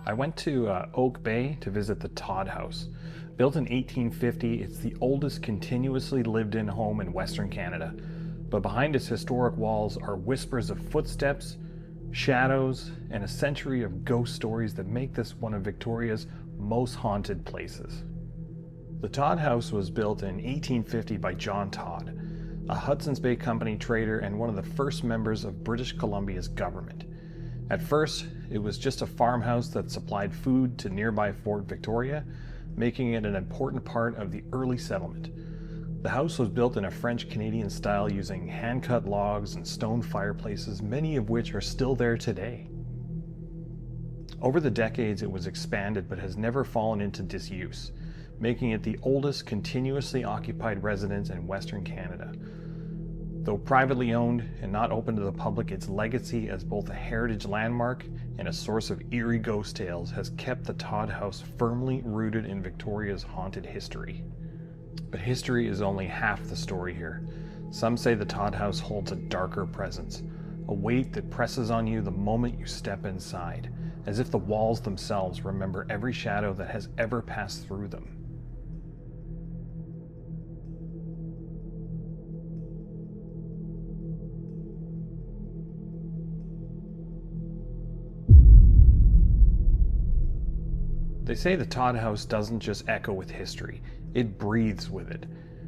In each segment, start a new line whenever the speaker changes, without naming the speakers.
I went to Oak Bay to visit the Tod House. Built in 1850, it's the oldest continuously lived-in home in Western Canada. But behind its historic walls are whispers of footsteps, shadows, and a century of ghost stories that make this one of Victoria's most haunted places. The Tod House was built in 1850 by John Tod, a Hudson's Bay Company trader and one of the first members of British Columbia's government. At first, it was just a farmhouse that supplied food to nearby Fort Victoria, making it an important part of the early settlement. The house was built in a French-Canadian style using hand-cut logs and stone fireplaces, many of which are still there today. Over the decades, it was expanded but has never fallen into disuse, making it the oldest continuously occupied residence in Western Canada. Though privately owned and not open to the public, its legacy as both a heritage landmark and a source of eerie ghost tales has kept the Tod House firmly rooted in Victoria's haunted history. But history is only half the story here. Some say the Tod House holds a darker presence, a weight that presses on you the moment you step inside, as if the walls themselves remember every shadow that has ever passed through them. They say the Tod House doesn't just echo with history, it breathes with it.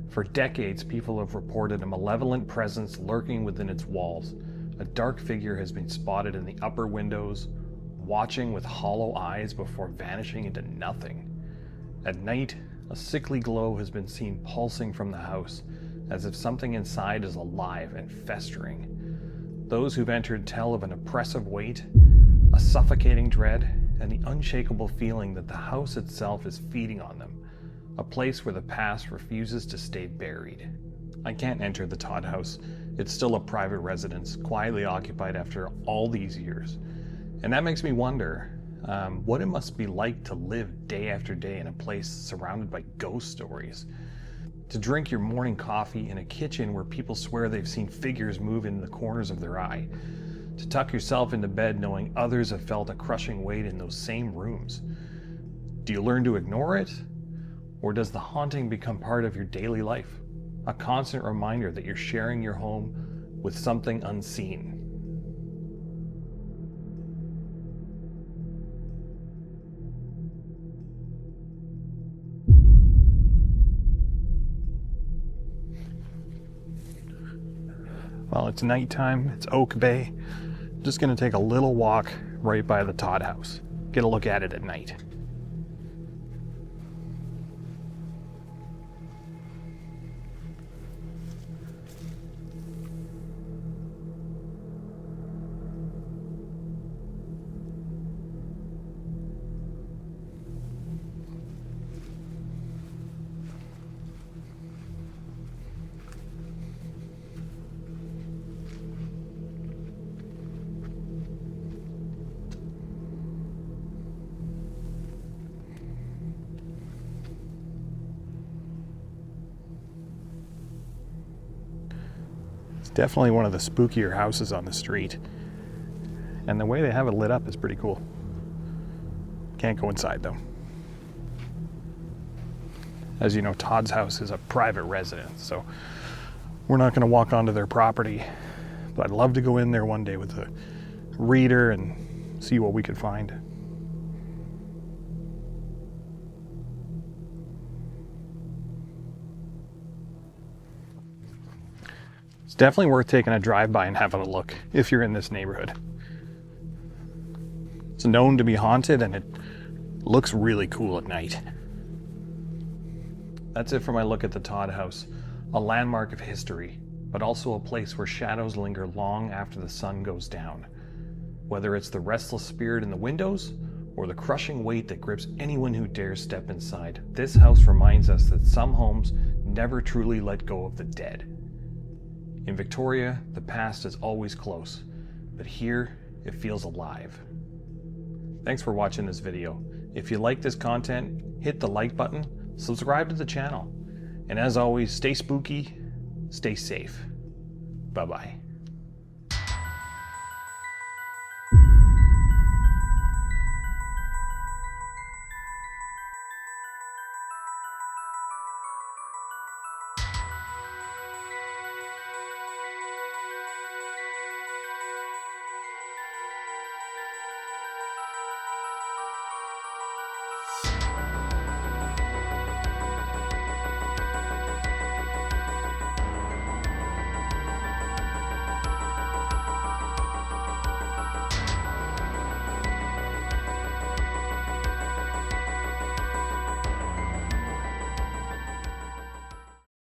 For decades, people have reported a malevolent presence lurking within its walls. A dark figure has been spotted in the upper windows, watching with hollow eyes before vanishing into nothing. At night, a sickly glow has been seen pulsing from the house, as if something inside is alive and festering. Those who've entered tell of an oppressive weight, a suffocating dread, and the unshakable feeling that the house itself is feeding on them, a place where the past refuses to stay buried. I can't enter the Tod House. It's still a private residence, quietly occupied after all these years. And that makes me wonder what it must be like to live day after day in a place surrounded by ghost stories. To drink your morning coffee in a kitchen where people swear they've seen figures move in the corners of their eye. To tuck yourself into bed knowing others have felt a crushing weight in those same rooms. Do you learn to ignore it? Or does the haunting become part of your daily life? A constant reminder that you're sharing your home with something unseen. Well, it's nighttime, it's Oak Bay. I'm just gonna take a little walk right by the Tod House. Get a look at it at night. Definitely one of the spookier houses on the street. And the way they have it lit up is pretty cool. Can't go inside though. As you know, Tod's house is a private residence, so we're not going to walk onto their property. But I'd love to go in there one day with a reader and see what we could find. It's definitely worth taking a drive by and having a look if you're in this neighborhood. It's known to be haunted and it looks really cool at night. That's it for my look at the Tod House, a landmark of history, but also a place where shadows linger long after the sun goes down. Whether it's the restless spirit in the windows or the crushing weight that grips anyone who dares step inside, this house reminds us that some homes never truly let go of the dead. In Victoria, the past is always close, but here it feels alive. Thanks for watching this video. If you like this content, hit the like button, subscribe to the channel, and as always, stay spooky, stay safe. Bye-bye.